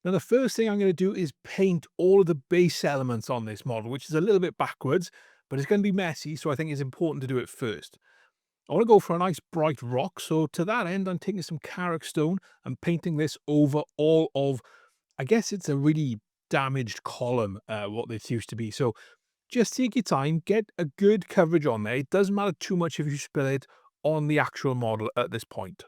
Now, the first thing I'm going to do is paint all of the base elements on this model, which is a little bit backwards, but it's going to be messy, so I think it's important to do it first. I want to go for a nice bright rock, so to that end, I'm taking some Carrick stone and painting this over all of, I guess it's a really damaged column, what this used to be. So just take your time, get a good coverage on there. It doesn't matter too much if you spill it on the actual model at this point.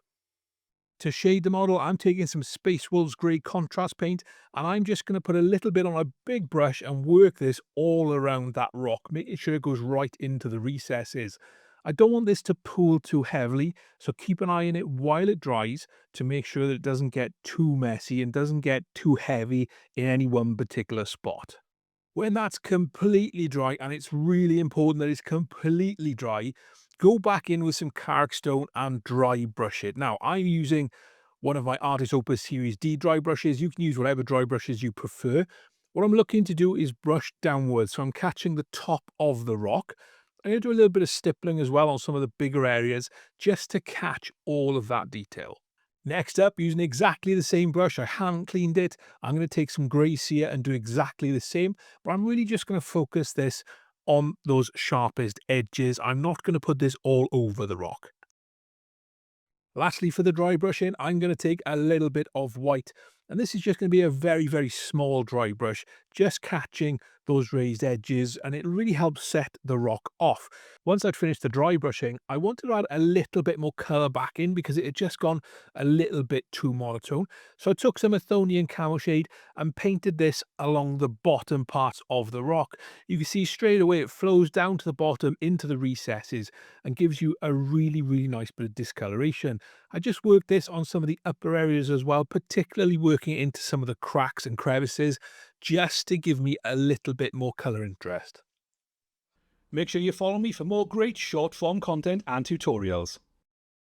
To shade the model, I'm taking some Space Wolves Grey contrast paint, and I'm just going to put a little bit on a big brush and work this all around that rock, making sure it goes right into the recesses. I don't want this to pool too heavily, so keep an eye on it while it dries to make sure that it doesn't get too messy and doesn't get too heavy in any one particular spot. When that's completely dry, and it's really important that it's completely dry, go back in with some Carrick Stone and dry brush it. Now, I'm using one of my Artist Opus Series D dry brushes. You can use whatever dry brushes you prefer. What I'm looking to do is brush downwards. So I'm catching the top of the rock. I'm going to do a little bit of stippling as well on some of the bigger areas just to catch all of that detail. Next up, using exactly the same brush, I haven't cleaned it. I'm going to take some Grey Seer and do exactly the same, but I'm really just going to focus this on those sharpest edges. I'm not going to put this all over the rock. Lastly, for the dry brushing, I'm going to take a little bit of white, and this is just going to be a very, very small dry brush, just catching those raised edges, and it really helps set the rock off. Once I'd finished the dry brushing, I wanted to add a little bit more colour back in because it had just gone a little bit too monotone. So I took some Athonian Camel Shade and painted this along the bottom parts of the rock. You can see straight away it flows down to the bottom into the recesses and gives you a really, really nice bit of discoloration. I just worked this on some of the upper areas as well, particularly working it into some of the cracks and crevices, just to give me a little bit more colour interest. Make sure you follow me for more great short form content and tutorials.